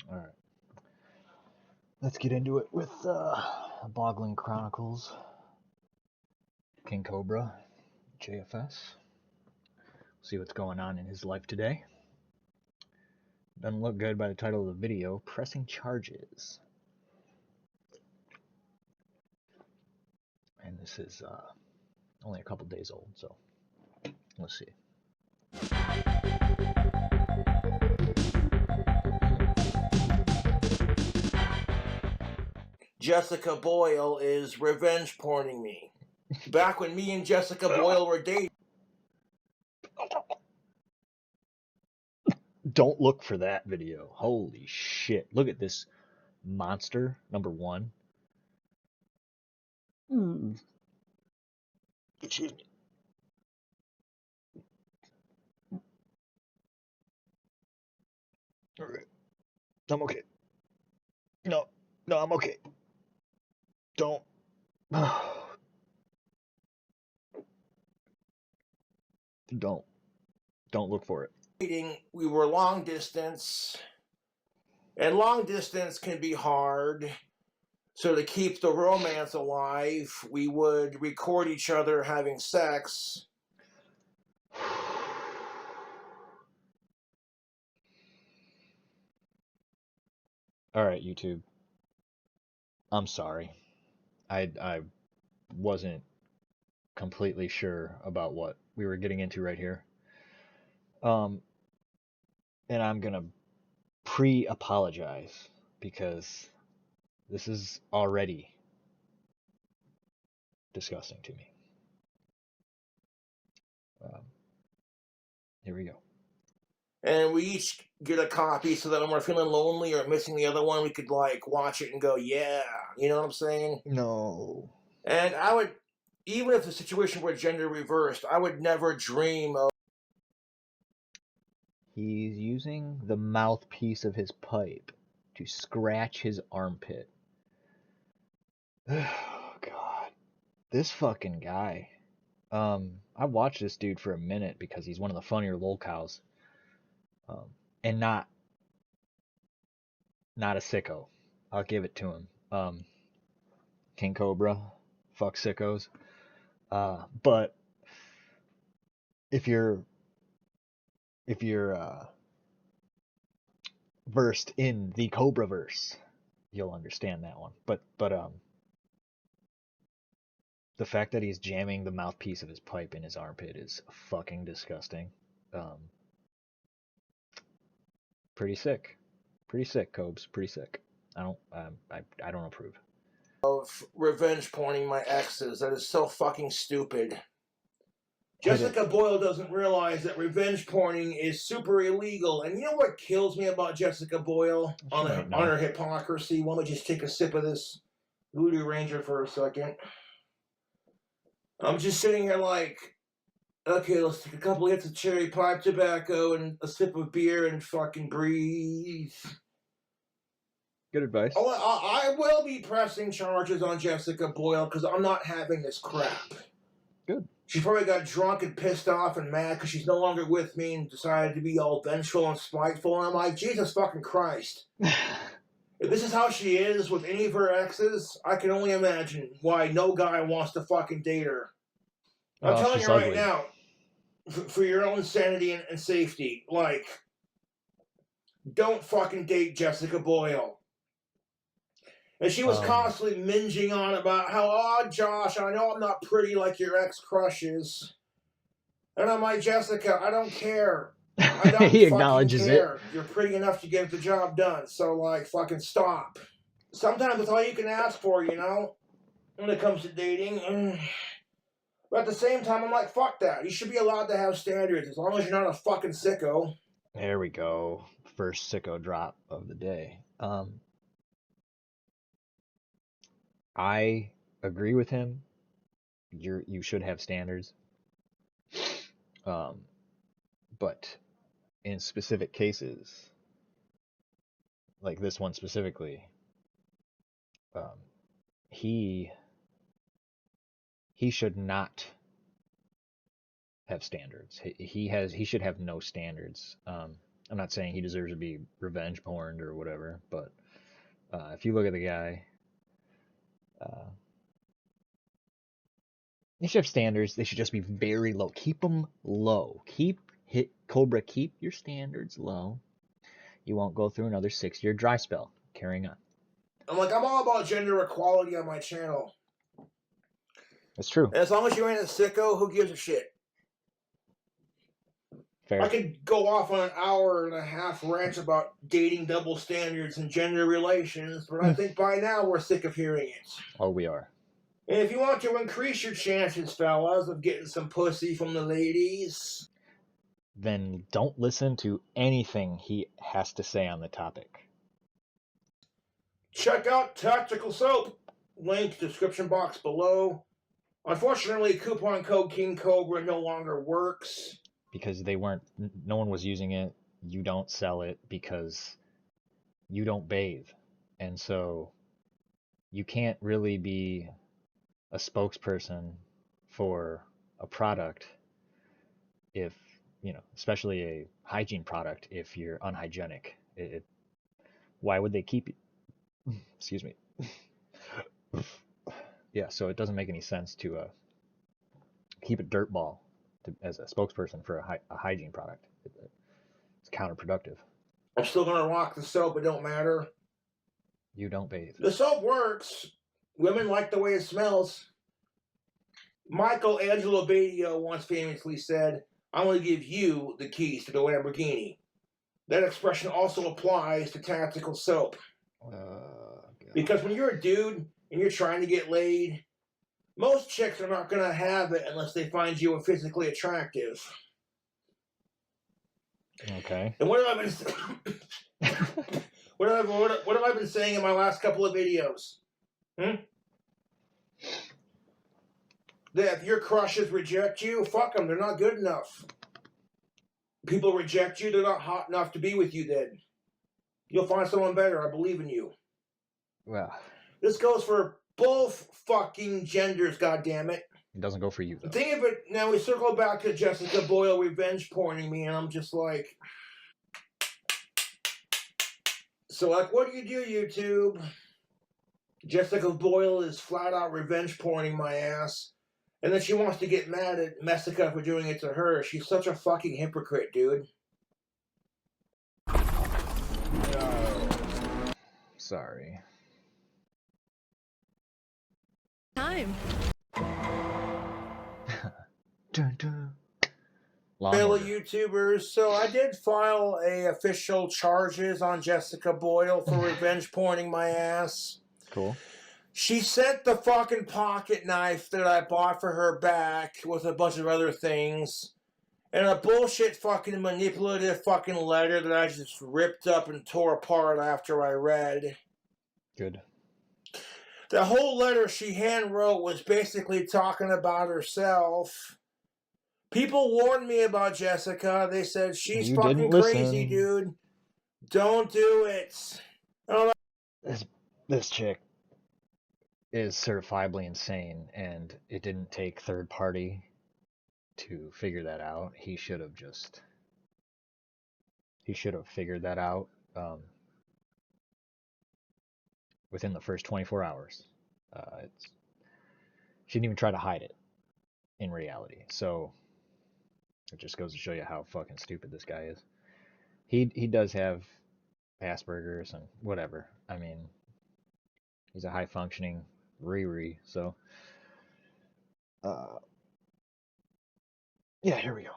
All right. Let's get into it with Boglim Chronicles, KingKobraJFS. See what's going on in his life today. Doesn't look good by the title of the video, Pressing Charges. And this is only a couple days old, so let's see. Jessica Boyle is revenge porning me. Back when me and Jessica Boyle were dating. Don't look for that video. Holy shit. Look at this monster, number one. Excuse me. All right. I'm okay. No, I'm okay. Don't. Don't look for it. We were long distance, and long distance can be hard. So to keep the romance alive, we would record each other having sex. All right, YouTube. I'm sorry. I wasn't completely sure about what we were getting into right here. And I'm gonna pre-apologize because this is already disgusting to me. Here we go. And we each get a copy so that when we're feeling lonely or missing the other one, we could like watch it and go, yeah, you know what I'm saying? No. And I would, even if the situation were gender reversed, I would never dream of. He's using the mouthpiece of his pipe to scratch his armpit. Oh, God. This fucking guy. I watched this dude for a minute because he's one of the funnier lolcows. And not a sicko. I'll give it to him. King Cobra, fuck sickos. But if you're versed in the Cobra verse, you'll understand that one. But the fact that he's jamming the mouthpiece of his pipe in his armpit is fucking disgusting. Pretty sick, Cobes. Pretty sick. I don't approve of revenge porning my exes. That is so fucking stupid. Jessica Boyle doesn't realize that revenge porning is super illegal. And you know what kills me about Jessica Boyle on her hypocrisy? Why don't we just take a sip of this Voodoo Ranger for a second? I'm just sitting here like, okay, let's take a couple hits of cherry pipe tobacco and a sip of beer and fucking breathe. Good advice. Oh, I will be pressing charges on Jessica Boyle because I'm not having this crap. Good. She probably got drunk and pissed off and mad because she's no longer with me and decided to be all vengeful and spiteful. And I'm like, Jesus fucking Christ. If this is how she is with any of her exes, I can only imagine why no guy wants to fucking date her. I'm telling you right now, for your own sanity and safety, like, don't fucking date Jessica Boyle. And she was constantly minging on about how, oh, Josh, I know I'm not pretty like your ex-crushes. And I'm like, Jessica, I don't care. I don't he acknowledges care. You're pretty enough to get the job done. So, like, fucking stop. Sometimes that's all you can ask for, you know, when it comes to dating. But at the same time, I'm like, fuck that. You should be allowed to have standards as long as you're not a fucking sicko. There we go. First sicko drop of the day. I agree with him. You should have standards. But in specific cases, like this one specifically, he should not have standards. He should have no standards. I'm not saying he deserves to be revenge porned or whatever, but if you look at the guy, uh, they should have standards. They should just be very low. Keep them low. Cobra, keep your standards low. You won't go through another 6-year dry spell. Carrying on. I'm all about gender equality on my channel. That's true. And as long as you ain't a sicko, who gives a shit? Fair. I could go off on an hour and a half rant about dating double standards and gender relations, but I think by now we're sick of hearing it. Oh, we are. And if you want to increase your chances, fellas, of getting some pussy from the ladies, then don't listen to anything he has to say on the topic. check out Tactical Soap. Link description box below. Unfortunately, coupon code KingKobra no longer works. Because no one was using it. You don't sell it because you don't bathe. And so you can't really be a spokesperson for a product if, especially a hygiene product, if you're unhygienic. Why would they keep it? Excuse me. Yeah, so it doesn't make any sense to keep a dirtball as a spokesperson for a hygiene product. It's counterproductive. I'm still going to rock the soap. It don't matter. You don't bathe. The soap works. Women like the way it smells. Michael Angelo Badio once famously said, "I want to give you the keys to the Lamborghini." That expression also applies to Tactical Soap. Because when you're a dude and you're trying to get laid, most chicks are not going to have it unless they find you physically attractive. Okay. And what have I been what have I been saying in my last couple of videos? That if your crushes reject you, fuck them. They're not good enough. People reject you, they're not hot enough to be with you then. You'll find someone better. I believe in you. Well, this goes for both fucking genders, goddammit. It doesn't go for you, though. Think of it, now we circle back to Jessica Boyle revenge porning me, and I'm just like... So, what do, YouTube? Jessica Boyle is flat out revenge porning my ass. And then she wants to get mad at Messica for doing it to her. She's such a fucking hypocrite, dude. Sorry. Time. Dun, dun. Fellow YouTubers, so I did file official charges on Jessica Boyle for revenge porning my ass. Cool. She sent the fucking pocket knife that I bought for her back with a bunch of other things. And a bullshit fucking manipulative fucking letter that I just ripped up and tore apart after I read. Good. The whole letter she hand wrote was basically talking about herself. People warned me about Jessica. They said, she's fucking crazy, dude. Don't do it. This chick is certifiably insane, and it didn't take third party to figure that out. He should have figured that out within the first 24 hours. She didn't even try to hide it in reality. So it just goes to show you how fucking stupid this guy is. He does have Asperger's and whatever. I mean, he's a high functioning Riri, so yeah, here we go.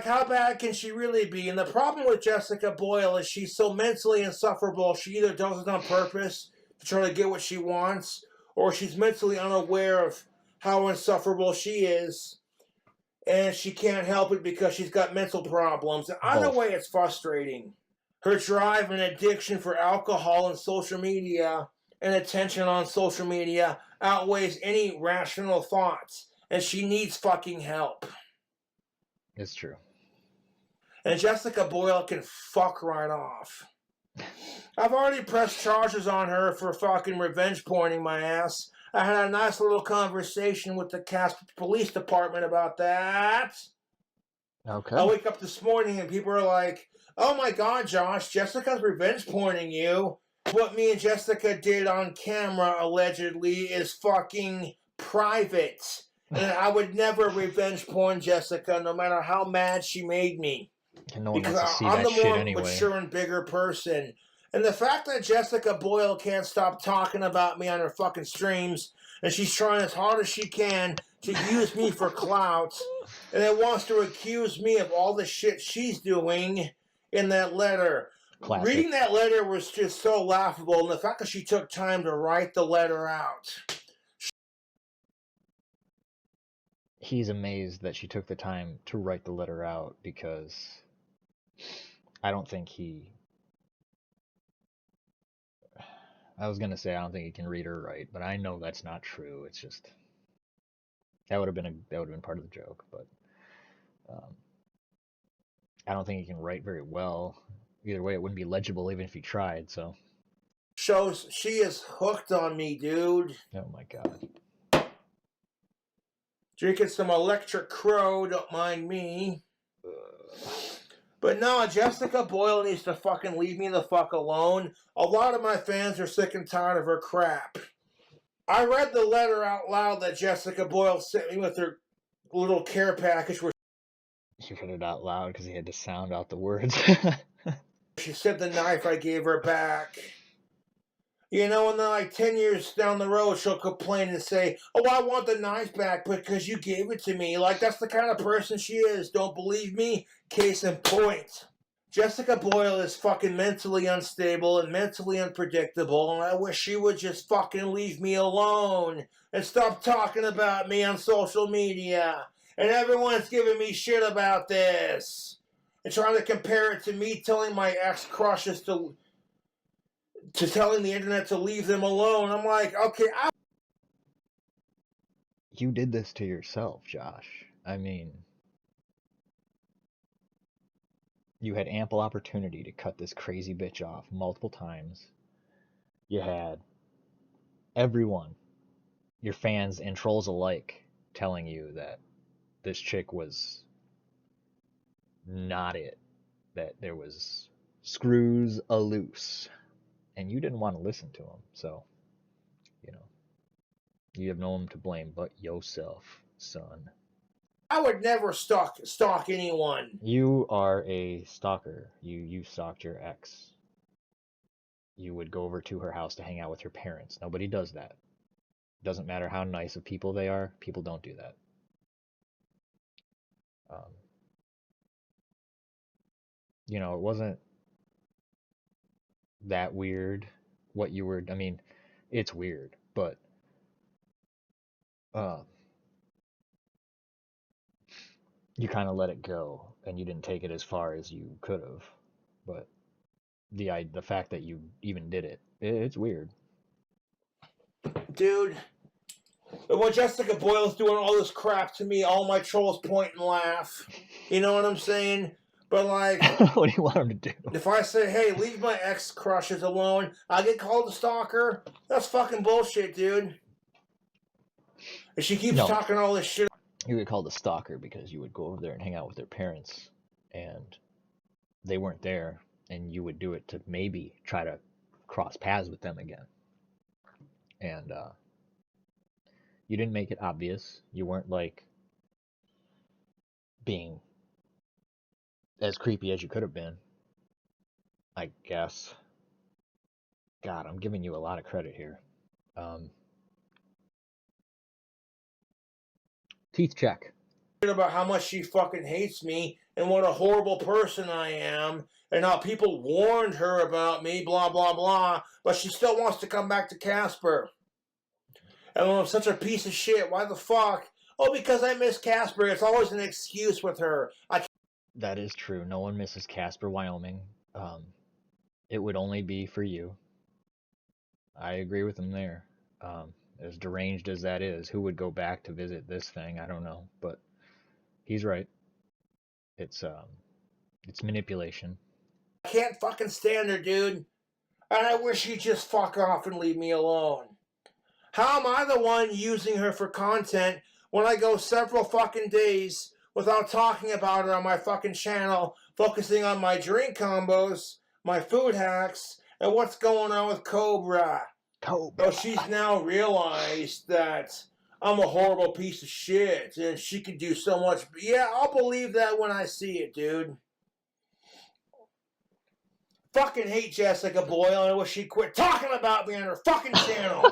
How bad can she really be? And the problem with Jessica Boyle is she's so mentally insufferable. She either does it on purpose to try to get what she wants, or she's mentally unaware of how insufferable she is, and she can't help it because she's got mental problems. And either way, it's frustrating. Her drive and addiction for alcohol and social media and attention on social media outweighs any rational thoughts, and she needs fucking help. It's true. And Jessica Boyle can fuck right off. I've already pressed charges on her for fucking revenge porning my ass. I had a nice little conversation with the Casper Police Department about that. Okay. I wake up this morning and people are like, Oh my god, Josh, Jessica's revenge porning you. What me and Jessica did on camera, allegedly, is fucking private. And I would never revenge porn Jessica, no matter how mad she made me. And no one Because wants to see I'm that the shit more anyway. mature and bigger person. And the fact that Jessica Boyle can't stop talking about me on her fucking streams, and she's trying as hard as she can to use me for clout, and then wants to accuse me of all the shit she's doing in that letter. Classic. Reading that letter was just so laughable, and the fact that she took time to write the letter out. He's amazed that she took the time to write the letter out, because I don't think he... I was gonna say I don't think he can read or write, but I know that's not true. It's just that would have been part of the joke, but I don't think he can write very well. Either way, it wouldn't be legible even if he tried. So Shows she is hooked on me, dude. oh my god. Drinking some Electric Crow, don't mind me. But no, Jessica Boyle needs to fucking leave me the fuck alone. A lot of my fans are sick and tired of her crap. I read the letter out loud that Jessica Boyle sent me with her little care package where You read it out loud because he had to sound out the words. she said the knife I gave her back. You know, and then like 10 years down the road, she'll complain and say, oh, I want the knife back because you gave it to me. Like, that's the kind of person she is. Don't believe me? Case in point. Jessica Boyle is fucking mentally unstable and mentally unpredictable, and I wish she would just fucking leave me alone and stop talking about me on social media. And everyone's giving me shit about this. And trying to compare it to me telling my ex-crushes to telling the internet to leave them alone. I'm like, okay, You did this to yourself, Josh. I mean, you had ample opportunity to cut this crazy bitch off multiple times. You had everyone, your fans and trolls alike, telling you that this chick was not it, that there was screws a-loose, and you didn't want to listen to them. So, you know, you have no one to blame but yourself, son. I would never stalk anyone. You are a stalker. You stalked your ex. You would go over to her house to hang out with her parents. Nobody does that. Doesn't matter how nice of people they are. People don't do that. You know, it wasn't that weird what you were. I mean, it's weird, but you kind of let it go, and you didn't take it as far as you could have. But the fact that you even did it, it's weird. Dude, when Jessica Boyle's doing all this crap to me, all my trolls point and laugh. You know what I'm saying? But like, what do you want him to do? If I say, hey, leave my ex-crushes alone, I get called a stalker? That's fucking bullshit, dude. If she keeps talking all this shit. You get called a stalker because you would go over there and hang out with their parents, and they weren't there, and you would do it to maybe try to cross paths with them again. And you didn't make it obvious. You weren't like being as creepy as you could have been, I guess. God, I'm giving you a lot of credit here. Teeth check. About how much she fucking hates me and what a horrible person I am and how people warned her about me, blah, blah, blah, but she still wants to come back to Casper. And when I'm such a piece of shit, why the fuck? Oh, because I miss Casper. It's always an excuse with her. That is true. No one misses Casper, Wyoming. It would only be for you. I agree with him there. As deranged as that is, who would go back to visit this thing? I don't know, but he's right. It's manipulation. I can't fucking stand her, dude. And I wish she'd just fuck off and leave me alone. How am I the one using her for content when I go several fucking days without talking about her on my fucking channel focusing on my drink combos, my food hacks, and what's going on with Cobra. Well, she's now realized that I'm a horrible piece of shit, and she can do so much. Yeah, I'll believe that when I see it, dude. Fucking hate Jessica Boyle, and I wish she'd quit talking about me on her fucking channel.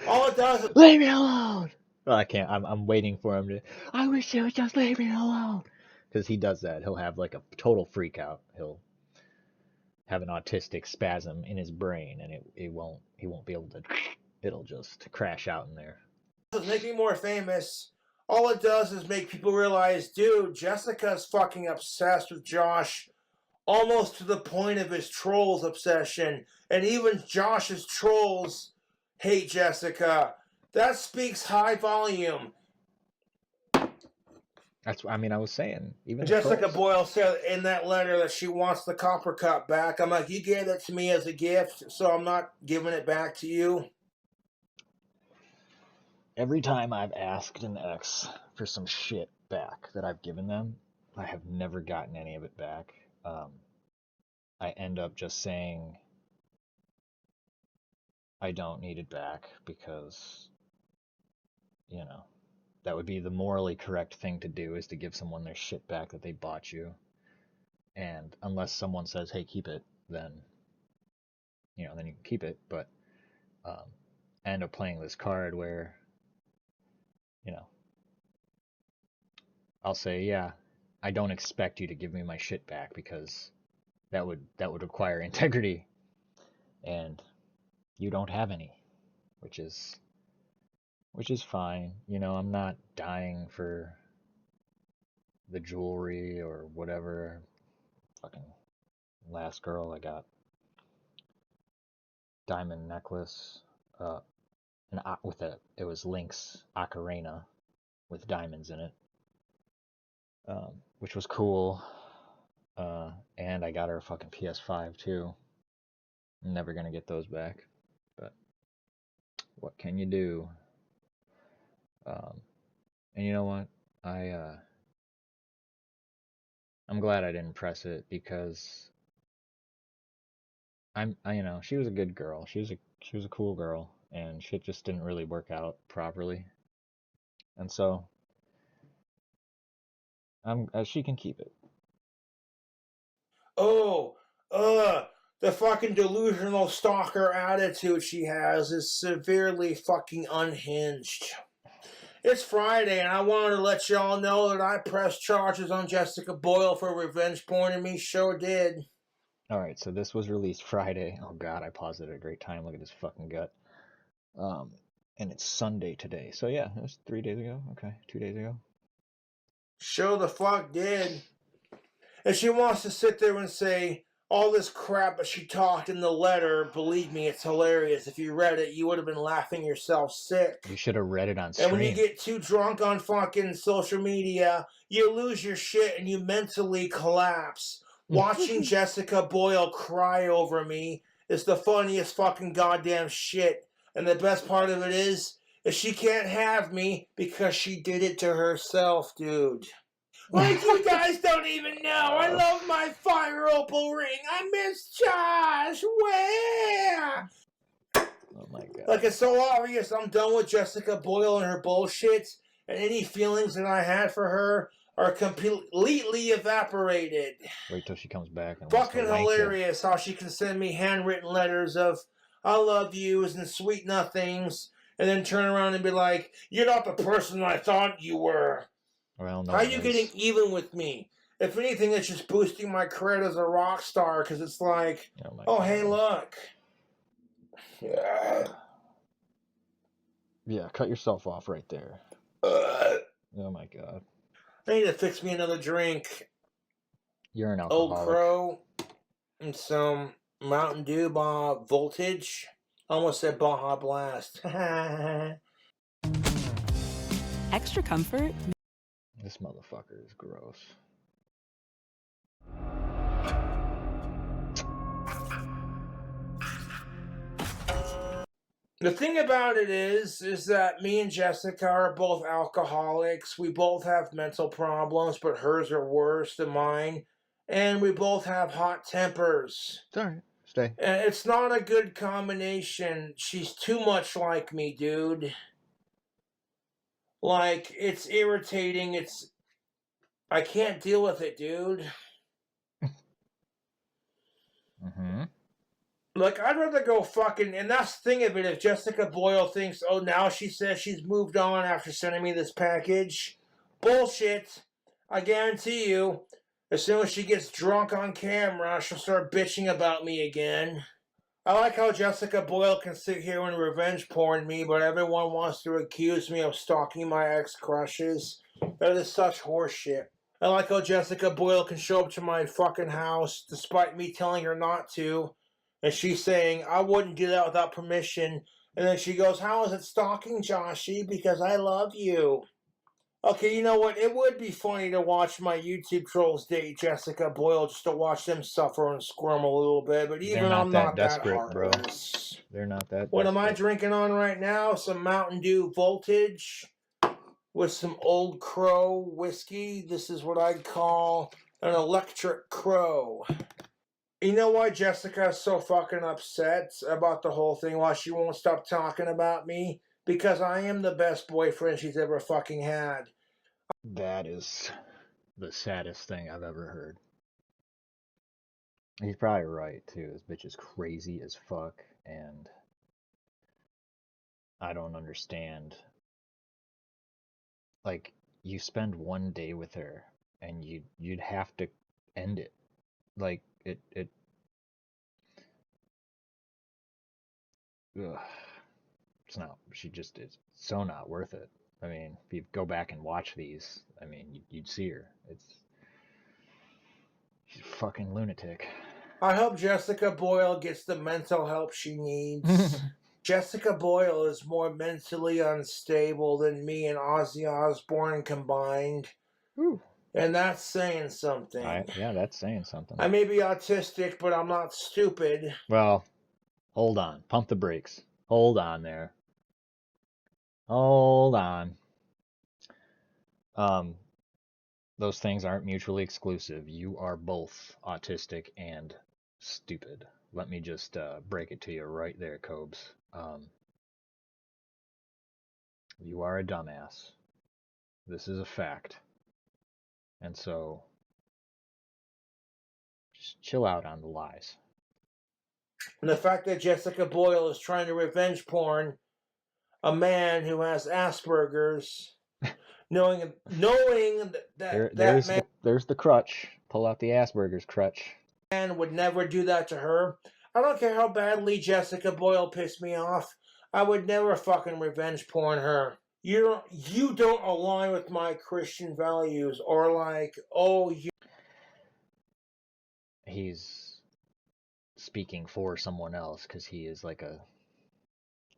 All it does is... Leave me alone! Well, I can't. I'm waiting for him to... I wish you would just leave me alone! Because he does that. He'll have like a total freak out. He'll have an autistic spasm in his brain, and he won't be able to... It'll just crash out in there. Make me more famous. All it does is make people realize, dude, Jessica's fucking obsessed with Josh, almost to the point of his trolls obsession. And even Josh's trolls hate Jessica. That speaks high volume. That's what I was saying. Even Jessica Boyle said in that letter that she wants the copper cup back. I'm like, you gave that to me as a gift, so I'm not giving it back to you. Every time I've asked an ex for some shit back that I've given them, I have never gotten any of it back. I end up just saying I don't need it back because, that would be the morally correct thing to do, is to give someone their shit back that they bought you. And unless someone says, hey, keep it, then you can keep it. But I end up playing this card where, I'll say, yeah, I don't expect you to give me my shit back because that would require integrity, and you don't have any, which is fine. I'm not dying for the jewelry or whatever. Fucking last girl, I got diamond necklace, it was Link's ocarina with diamonds in it, which was cool. And I got her a fucking PS5 too. I'm never gonna get those back, but what can you do? And you know what? I'm glad I didn't press it, because she was a good girl. She was a cool girl, and shit just didn't really work out properly. And so she can keep it. The fucking delusional stalker attitude she has is severely fucking unhinged. It's Friday, and I wanted to let y'all know that I pressed charges on Jessica Boyle for revenge porn, and me sure did. Alright, so this was released Friday. Oh god, I paused it at a great time. Look at this fucking gut. And it's Sunday today. So yeah, it was 3 days ago. Okay, 2 days ago. Sure the fuck did. And she wants to sit there and say all this crap that she talked in the letter. Believe me, it's hilarious. If you read it, you would have been laughing yourself sick. You should have read it on stream. And when you get too drunk on fucking social media, you lose your shit and you mentally collapse. Watching Jessica Boyle cry over me is the funniest fucking goddamn shit. And the best part of it is she can't have me because she did it to herself, dude. Like, you guys don't even know. I love my fire opal ring. I miss Josh. Where? Oh my god. Like, it's so obvious I'm done with Jessica Boyle and her bullshit, and any feelings that I had for her are completely evaporated. Wait till she comes back. And fucking hilarious how she can send me handwritten letters of I love yous and sweet nothings, and then turn around and be like, you're not the person I thought you were. Well, no. How are you getting even with me? If anything, it's just boosting my credit as a rock star, because it's like, oh hey, look. Yeah, cut yourself off right there. Oh my god. I need to fix me another drink. You're an alcoholic. Old Crow and some Mountain Dew Voltage. Almost said Baja Blast. Extra comfort. This motherfucker is gross. The thing about it is that me and Jessica are both alcoholics. We both have mental problems, but hers are worse than mine. and we both have hot tempers. It's alright. Stay. And it's not a good combination. She's too much like me, dude. Like, it's irritating. I can't deal with it, dude. Mm-hmm. Like, I'd rather go fucking... And that's the thing of it. If Jessica Boyle thinks, oh, now she says she's moved on after sending me this package. Bullshit. I guarantee you, as soon as she gets drunk on camera, she'll start bitching about me again. I like how Jessica Boyle can sit here and revenge porn me, but everyone wants to accuse me of stalking my ex-crushes. That is such horseshit. I like how Jessica Boyle can show up to my fucking house, despite me telling her not to, and she's saying, I wouldn't do that without permission, and then she goes, how is it stalking, Joshy? Because I love you. Okay, you know what? It would be funny to watch my YouTube trolls date Jessica Boyle just to watch them suffer and squirm a little bit, but even I'm not that heartless. They're not that What desperate. am I drinking on right now? Some Mountain Dew Voltage with some Old Crow whiskey. This is what I'd call an electric crow. You know why Jessica is so fucking upset about the whole thing? Why she won't stop talking about me? Because I am the best boyfriend she's ever fucking had. That is the saddest thing I've ever heard. He's probably right, too. This bitch is crazy as fuck, and I don't understand. Like, you spend one day with her, and you'd have to end it. Like, ugh. It's not, it's so not worth it. I mean, if you go back and watch these, I mean, you'd see her. She's a fucking lunatic. I hope Jessica Boyle gets the mental help she needs. Jessica Boyle is more mentally unstable than me and Ozzy Osbourne combined. Ooh. And that's saying something. Yeah, that's saying something. I may be autistic, but I'm not stupid. Well, hold on. Pump the brakes. Hold on there. Hold on. Those things aren't mutually exclusive. You are both autistic and stupid. Let me just break it to you right there, Cobes. You are a dumbass. This is a fact. And so, just chill out on the lies. And the fact that Jessica Boyle is trying to revenge porn a man who has Asperger's, knowing that there's the crutch. Pull out the Asperger's crutch. Man would never do that to her. I don't care how badly Boyle pissed me off. I would never fucking revenge porn her. You don't align with my Christian values, or like, oh, you. He's speaking for someone else because he is like a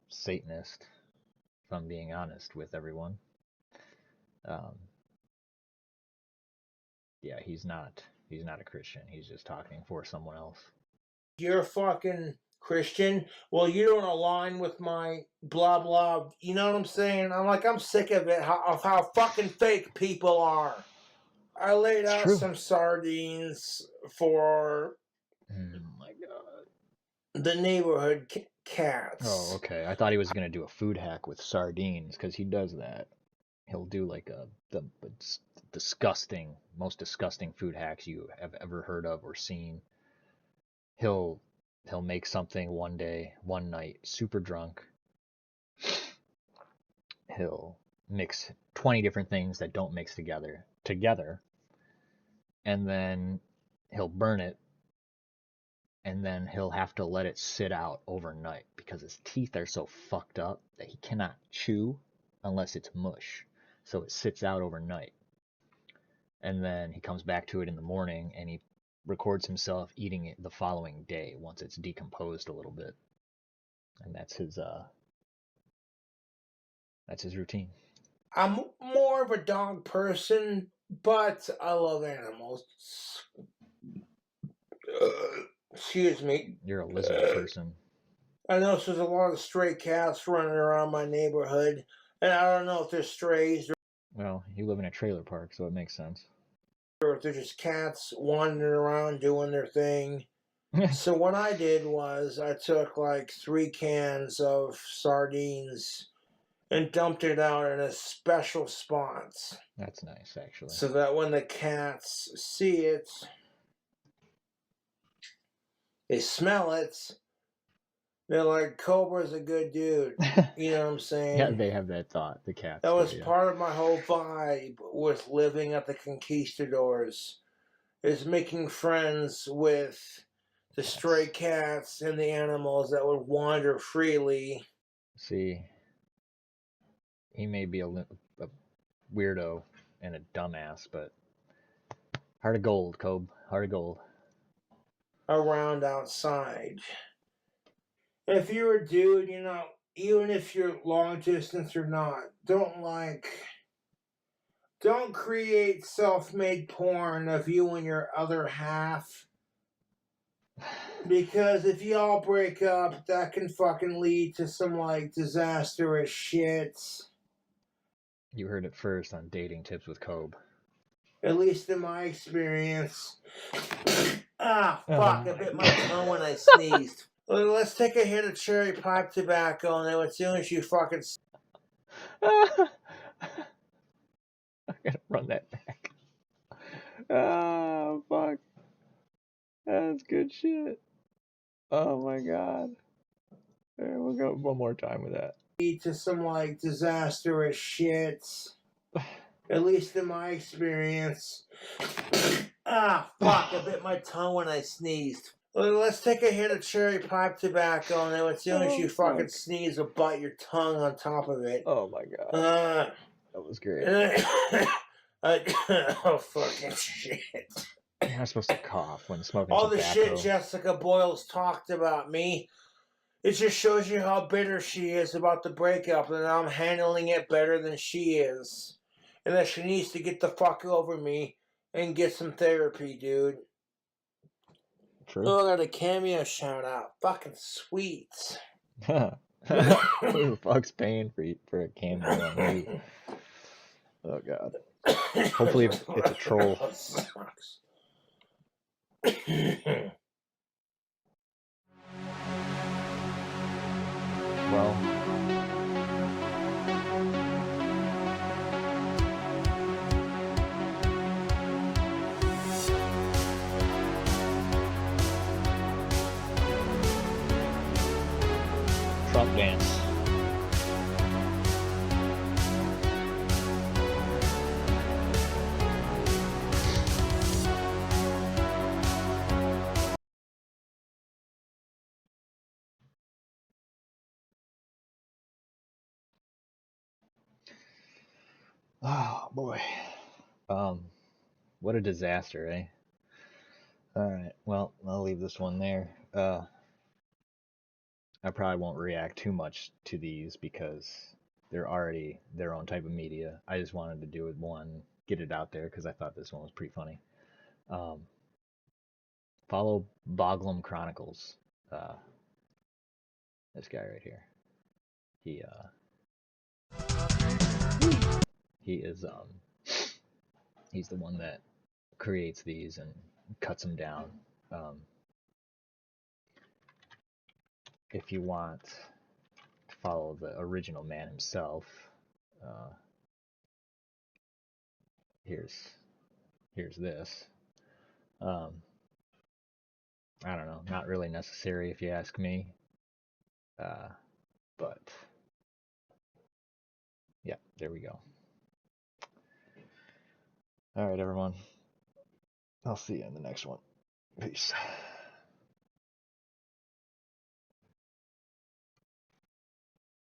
Satanist, if I'm being honest with everyone. Yeah, he's not a Christian. He's just talking for someone else. You're fucking Christian. Well, you don't align with my blah blah. You know what I'm saying? I'm sick of it. Of how fucking fake people are. I laid out some sardines for my God, the neighborhood cats. Oh, okay. I thought he was gonna do a food hack with sardines because he does that. He'll do like the most disgusting food hacks you have ever heard of or seen. He'll make something one night, super drunk. He'll mix 20 different things that don't mix together, and then he'll burn it, and then he'll have to let it sit out overnight because his teeth are so fucked up that he cannot chew unless it's mush. So it sits out overnight. And then he comes back to it in the morning and he records himself eating it the following day once it's decomposed a little bit. And that's his routine. I'm more of a dog person, but I love animals. Excuse me. You're a lizard person. I notice there's a lot of stray cats running around my neighborhood, and I don't know if they're strays or... Well, you live in a trailer park, so it makes sense. Or there's just cats wandering around doing their thing. So what I did was I took like 3 cans of sardines and dumped it out in a special spot. That's nice, actually. So that when the cats see it, they smell it, they're like, Cobra's a good dude. You know what I'm saying? Yeah, they have that thought, the cats. That was do, yeah. part of my whole vibe with living at the Conquistadors, is making friends with the stray cats and the animals that would wander freely. See, he may be a weirdo and a dumbass, but heart of gold, Cob. Heart of gold. Around outside. If you're a dude, you know, even if you're long distance or not, don't create self-made porn of you and your other half. Because if y'all break up, that can fucking lead to some like disastrous shit. You heard it first on Dating Tips with Cob. At least in my experience. Ah, fuck, I bit my tongue when I sneezed. Let's take a hit of cherry pipe tobacco, and then as soon as you fucking... I gotta run that back. Oh, fuck. That's good shit. Oh my god. Right, we'll go one more time with that. Lead to some like disastrous shit. At least in my experience. Ah, fuck, I bit my tongue when I sneezed. Let's take a hit of cherry pipe tobacco, and then as soon as you fucking sneeze, you'll bite your tongue on top of it. Oh my god. That was great. Oh, fucking shit. You're not supposed to cough when smoking All tobacco. the shit Jessica Boyle's talked about me, it just shows you how bitter she is about the breakup, and I'm handling it better than she is. And that she needs to get the fuck over me and get some therapy, dude. True. Oh, I got a cameo shout out. Fucking sweet. Who the fuck's paying for a cameo on you? Oh god. Hopefully it's a troll. Well, Trump dance. Oh boy. What a disaster, eh? Alright, well, I'll leave this one there. I probably won't react too much to these because they're already their own type of media. I just wanted to do it one, get it out there because I thought this one was pretty funny. Follow Boglim Chronicles. This guy right here. He is he's the one that creates these and cuts them down. If you want to follow the original man himself, here's this. I don't know, not really necessary if you ask me. But yeah, there we go. All right, everyone. I'll see you in the next one. Peace.